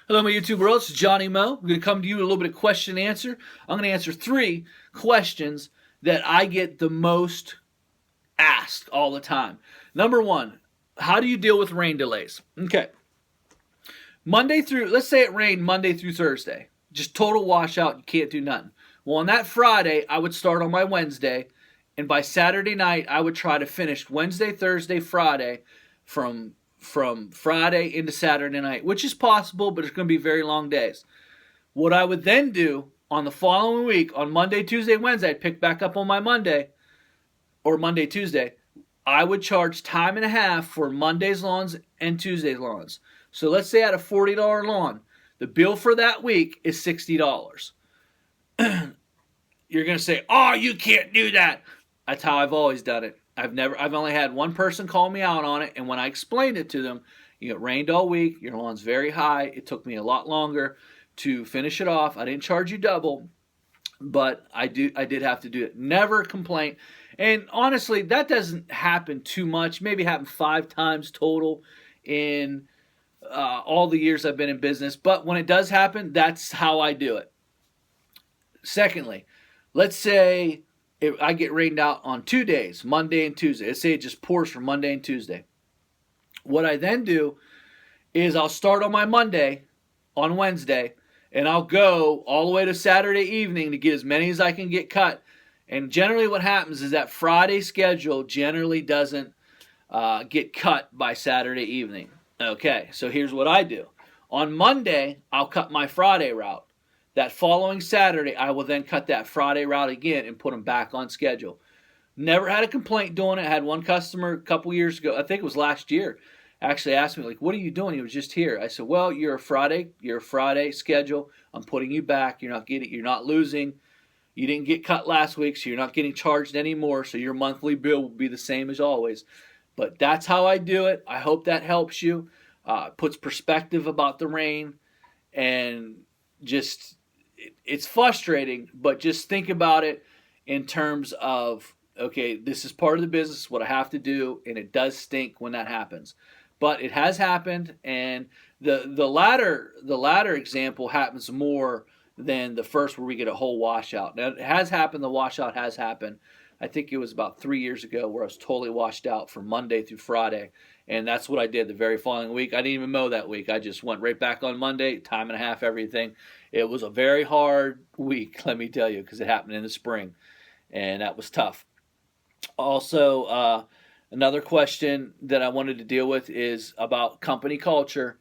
Hello, my YouTube world. It's Johnny Mo. I'm going to come to you with a little bit of question and answer. I'm going to answer 3 questions that I get the most asked all the time. Number 1, how do you deal with rain delays? Okay. Let's say it rained Monday through Thursday. Just total washout. You can't do nothing. Well, on that Friday, I would start on my Wednesday, and by Saturday night, I would try to finish Wednesday, Thursday, Friday from Friday into Saturday night, which is possible, but it's going to be very long days. What I would then do on the following week, on Monday, Tuesday, Wednesday, I'd pick back up on my Monday or Monday, Tuesday. I would charge time and a half for Monday's lawns and Tuesday's lawns. So let's say I had a $40 lawn. The bill for that week is $60. You're going to say, oh, you can't do that. That's how I've always done it. I've only had one person call me out on it, and when I explained it to them, it rained all week, your lawn's very high, it took me a lot longer to finish it off. I didn't charge you double, but I did have to do it. Never a complaint. And honestly, that doesn't happen too much. Maybe happened 5 times total in all the years I've been in business. But when it does happen, that's how I do it. Secondly, let's say if I get rained out on 2 days, Monday and Tuesday. Let's say it just pours for Monday and Tuesday. What I then do is I'll start on my Monday, on Wednesday, and I'll go all the way to Saturday evening to get as many as I can get cut. And generally what happens is that Friday schedule generally doesn't get cut by Saturday evening. Okay, so here's what I do. On Monday, I'll cut my Friday route. That following Saturday, I will then cut that Friday route again and put them back on schedule. Never had a complaint doing it. I had one customer a couple years ago, I think it was last year, actually asked me, like, what are you doing? He was just here. I said, well, you're a Friday schedule. I'm putting you back. You're not losing. You didn't get cut last week, so you're not getting charged anymore, so your monthly bill will be the same as always. But that's how I do it. I hope that helps you. Puts perspective about the rain, and just it's frustrating, but just think about it in terms of, okay, this is part of the business, what I have to do, and it does stink when that happens. But it has happened, and the latter example happens more than the first where we get a whole washout. Now, it has happened, the washout has happened. I think it was about 3 years ago where I was totally washed out from Monday through Friday, and that's what I did the very following week. I didn't even mow that week. I just went right back on Monday, time and a half, everything. It was a very hard week, let me tell you, because it happened in the spring, and that was tough. Also, another question that I wanted to deal with is about company culture.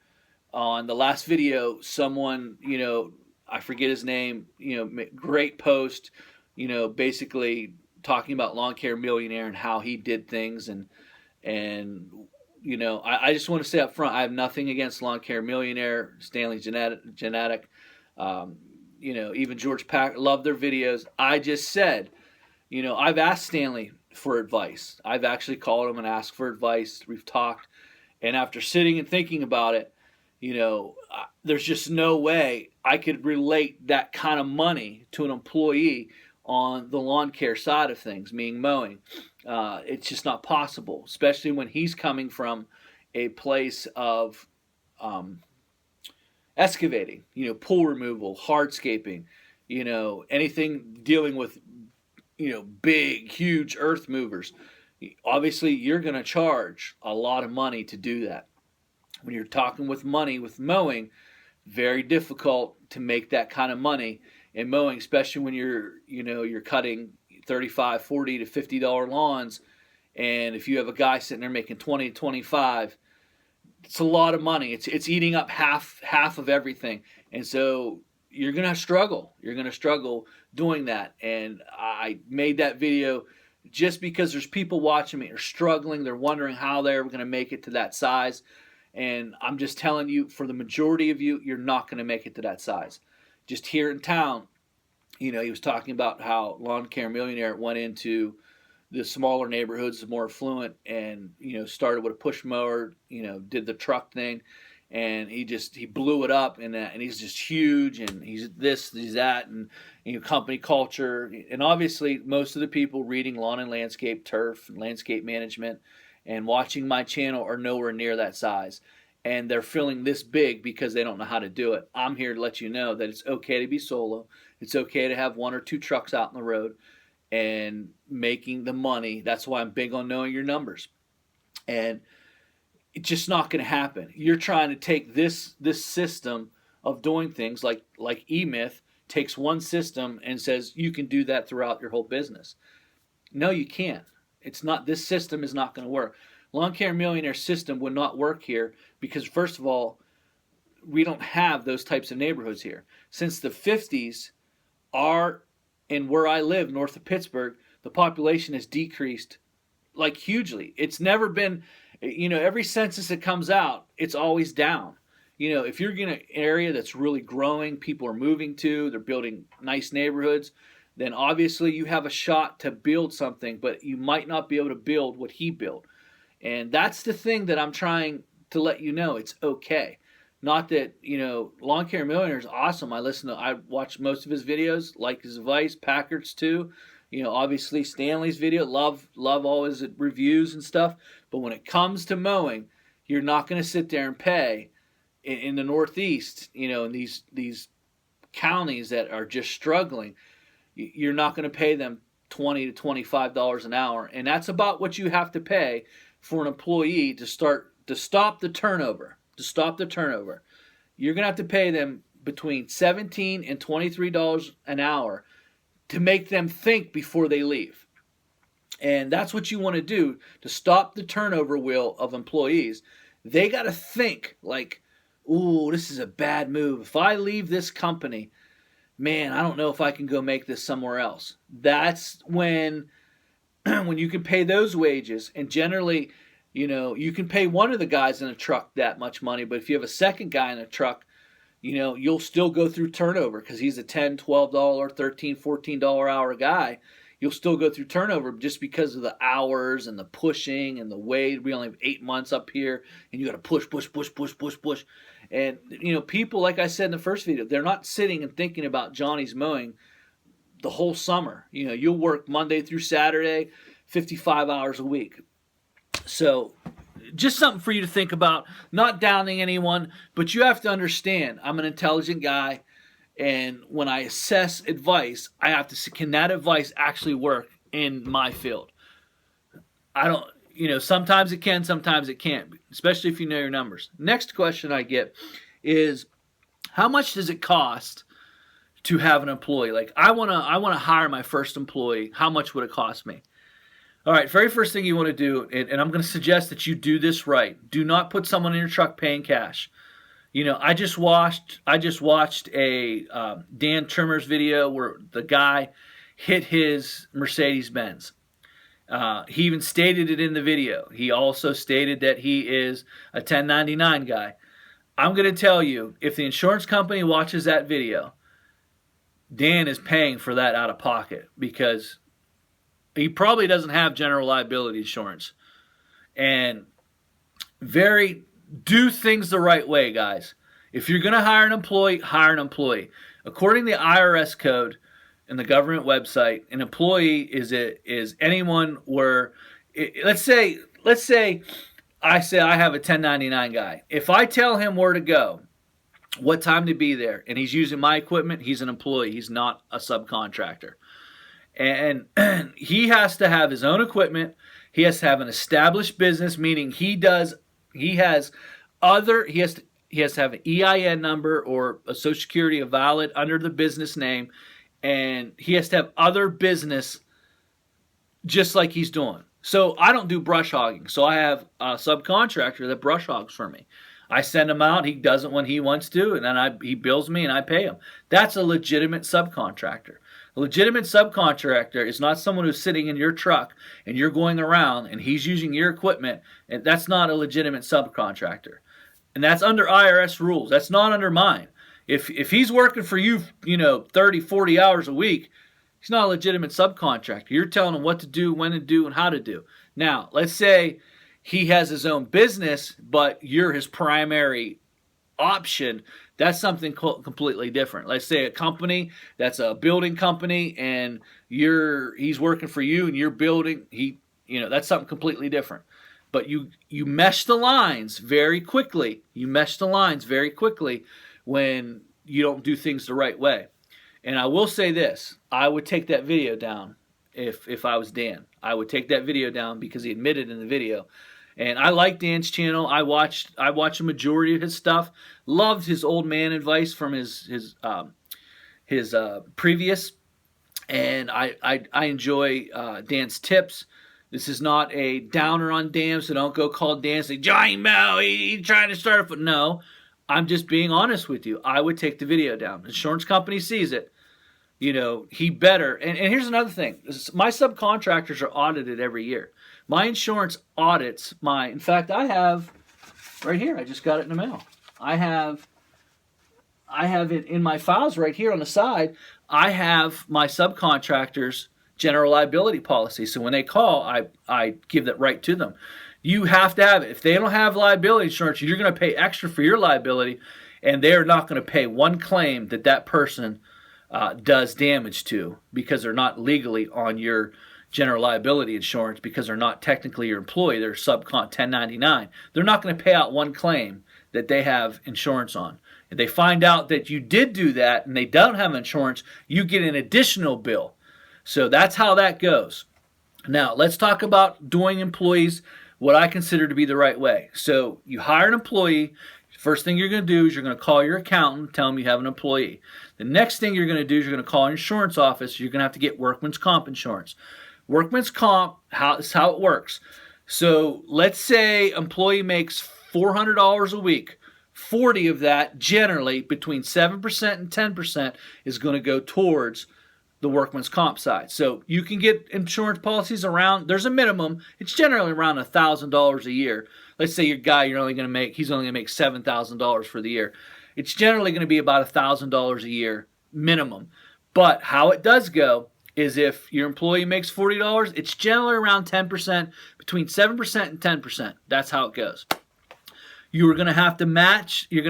On the last video, someone, I forget his name, great post, basically talking about Lawn Care Millionaire and how he did things, and I just want to say up front, I have nothing against Lawn Care Millionaire, Stanley Genetic, even George Pack, love their videos. I just said, I've asked Stanley for advice. I've actually called him and asked for advice. We've talked, and after sitting and thinking about it, there's just no way I could relate that kind of money to an employee on the lawn care side of things, meaning mowing. It's just not possible, especially when he's coming from a place of excavating, pool removal, hardscaping, anything dealing with, big, huge earth movers. Obviously, you're going to charge a lot of money to do that. When you're talking with money with mowing, very difficult to make that kind of money in mowing, especially when you're cutting $35, $40 to $50 lawns, and if you have a guy sitting there making 20, 25, it's a lot of money. It's eating up half of everything, and so you're gonna struggle. You're gonna struggle doing that. And I made that video just because there's people watching me are struggling. They're wondering how they're gonna make it to that size. And I'm just telling you, for the majority of you, you're not going to make it to that size. Just here in town, he was talking about how Lawn Care Millionaire went into the smaller neighborhoods, the more affluent, and, started with a push mower, did the truck thing, and he blew it up, and he's just huge, and he's this, he's that, and, company culture. And obviously, most of the people reading lawn and landscape, turf, and landscape management, and watching my channel are nowhere near that size. and they're feeling this big because they don't know how to do it. I'm here to let you know that it's okay to be solo. It's okay to have one or two trucks out on the road and making the money. That's why I'm big on knowing your numbers. And it's just not going to happen. You're trying to take this system of doing things like eMyth takes one system and says you can do that throughout your whole business. No, you can't. It's not. This system is not going to work. Lawn Care Millionaire system would not work here because, first of all, we don't have those types of neighborhoods here. Since the 50s, and where I live, north of Pittsburgh, the population has decreased like hugely. It's never been, every census that comes out, it's always down. If you're in an area that's really growing, people are moving to, they're building nice neighborhoods, then obviously you have a shot to build something, but you might not be able to build what he built. And that's the thing that I'm trying to let you know. It's okay. Not that, Lawn Care Millionaire is awesome. I watch most of his videos, like his advice, Packard's too. Obviously Stanley's video, love all his reviews and stuff. But when it comes to mowing, you're not going to sit there and pay in the Northeast, in these counties that are just struggling. You're not going to pay them $20 to $25 an hour, and that's about what you have to pay for an employee to stop the turnover. You're going to have to pay them between $17 and $23 an hour to make them think before they leave. And that's what you want to do to stop the turnover wheel of employees. They got to think like, ooh, this is a bad move. If I leave this company, man, I don't know if I can go make this somewhere else. That's when you can pay those wages. And generally, you can pay one of the guys in a truck that much money, but if you have a second guy in a truck, you'll still go through turnover because he's a $10, $12, $13, $14 hour guy. You'll still go through turnover just because of the hours and the pushing and the weight. We only have 8 months up here, and you got to push. And, people, like I said in the first video, they're not sitting and thinking about Johnny's mowing the whole summer. You'll work Monday through Saturday, 55 hours a week. So just something for you to think about, not downing anyone, but you have to understand I'm an intelligent guy. And when I assess advice, I have to see, can that advice actually work in my field? I don't, sometimes it can, sometimes it can't, especially if you know your numbers. Next question I get is, how much does it cost to have an employee? Like, I want to hire my first employee. How much would it cost me? All right, very first thing you want to do, and I'm going to suggest that you do this right. Do not put someone in your truck paying cash. I just watched a Dan Trimmer's video where the guy hit his Mercedes-Benz. He even stated it in the video. He also stated that he is a 1099 guy. I'm going to tell you, if the insurance company watches that video, Dan is paying for that out of pocket because he probably doesn't have general liability insurance. And do things the right way, guys. If you're going to hire an employee, hire an employee. According to the IRS code and the government website, an employee is anyone where, let's say I say I have a 1099 guy. If I tell him where to go, what time to be there, and he's using my equipment, he's an employee. He's not a subcontractor. And he has to have his own equipment. He has to have an established business, meaning he has to have an EIN number or a Social Security valid under the business name, and he has to have other business just like he's doing. So I don't do brush hogging. So I have a subcontractor that brush hogs for me. I send him out. He does it when he wants to, and then he bills me and I pay him. That's a legitimate subcontractor. A legitimate subcontractor is not someone who's sitting in your truck and you're going around and he's using your equipment, and that's not a legitimate subcontractor. And that's under IRS rules. That's not under mine. If he's working for you, 30, 40 hours a week, he's not a legitimate subcontractor. You're telling him what to do, when to do, and how to do. Now, let's say he has his own business, but you're his primary option. That's something completely different. Let's say a company that's a building company, and he's working for you, and you're building. That's something completely different. but you mesh the lines very quickly. You mesh the lines very quickly when you don't do things the right way. And I will say this, I would take that video down if I was Dan. I would take that video down because he admitted in the video. And I like Dan's channel. I watched a majority of his stuff. Loved his old man advice from his previous, and I enjoy Dan's tips. This is not a downer on Dan, so don't go call Dan and say, Johnny Mel, he's trying to start a... No, I'm just being honest with you. I would take the video down. Insurance company sees it. You know, he better. And here's another thing. My subcontractors are audited every year. My insurance audits in fact, I have, right here, I just got it in the mail. I have it in my files right here on the side. I have my subcontractors' general liability policy. So when they call, I give that right to them. You have to have it. If they don't have liability insurance, you're going to pay extra for your liability, and they're not going to pay one claim that person does damage to, because they're not legally on your general liability insurance, because they're not technically your employee. They're subcon 1099. They're not going to pay out one claim that they have insurance on. If they find out that you did do that and they don't have insurance, you get an additional bill. So that's how that goes. Now, let's talk about doing employees what I consider to be the right way. So you hire an employee. First thing you're going to do is you're going to call your accountant, tell them you have an employee. The next thing you're going to do is you're going to call an insurance office. You're going to have to get workman's comp insurance. Workman's comp, this is how it works. So let's say employee makes $400 a week. 40 of that, generally between 7% and 10%, is going to go towards the workman's comp side. So you can get insurance policies around, there's a minimum, it's generally around $1,000 a year. Let's say your guy, he's only going to make $7,000 for the year. It's generally going to be about $1,000 a year minimum. But how it does go is if your employee makes $40, it's generally around 10%, between 7% and 10%. That's how it goes. You're going to have to match your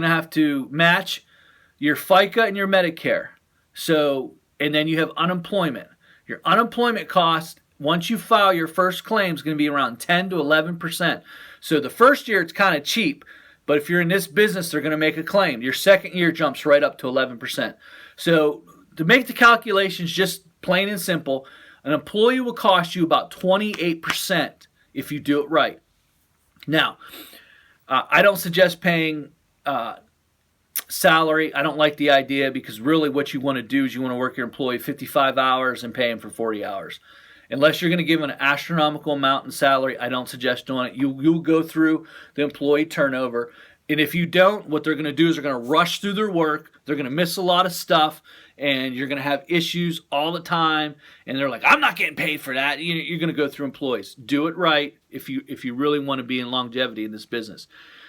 FICA and your Medicare. So, and then you have unemployment. Your unemployment cost, once you file your first claim, is going to be around 10 to 11%. So the first year it's kind of cheap, but if you're in this business, they're going to make a claim. Your second year jumps right up to 11%. So to make the calculations just plain and simple, an employee will cost you about 28% if you do it right. Now, I don't suggest paying salary. I don't like the idea, because really what you want to do is you want to work your employee 55 hours and pay him for 40 hours. Unless you're going to give an astronomical amount in salary, I don't suggest doing it. You'll go through the employee turnover. And if you don't, what they're going to do is they're going to rush through their work. They're going to miss a lot of stuff, and you're going to have issues all the time. And they're like, I'm not getting paid for that. You're going to go through employees. Do it right if you really want to be in longevity in this business.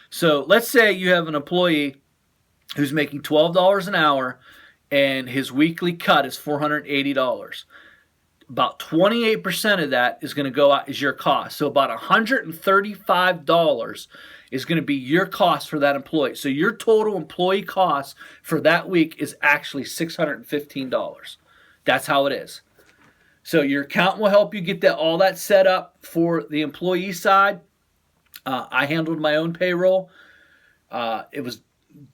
So let's say you have an employee who's making $12 an hour, and his weekly cut is $480. About 28% of that is going to go out as your cost. So about $135 is going to be your cost for that employee. So your total employee cost for that week is actually $615. That's how it is. So your accountant will help you get all that set up for the employee side. I handled my own payroll. It was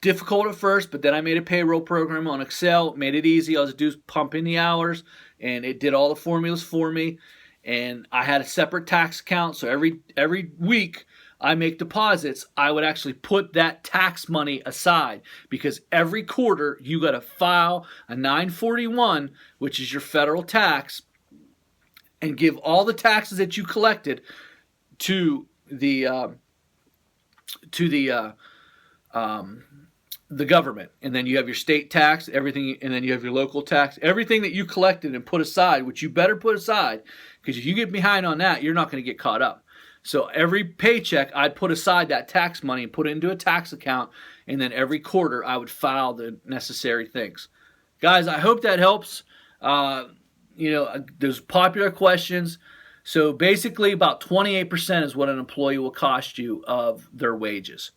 difficult at first, but then I made a payroll program on Excel, made it easy. All I was do is pump in the hours, and it did all the formulas for me. And I had a separate tax account, so every week I make deposits, I would actually put that tax money aside, because every quarter you got to file a 941, which is your federal tax, and give all the taxes that you collected to the government. And then you have your state tax, everything, and then you have your local tax, everything that you collected and put aside, which you better put aside, because if you get behind on that, you're not going to get caught up. So every paycheck, I'd put aside that tax money and put it into a tax account, and then every quarter I would file the necessary things. Guys, I hope that helps. There's popular questions. So basically about 28% is what an employee will cost you of their wages.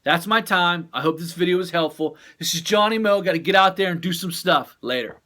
That's my time. I hope this video was helpful. This is Johnny Mo. Got to get out there and do some stuff. Later.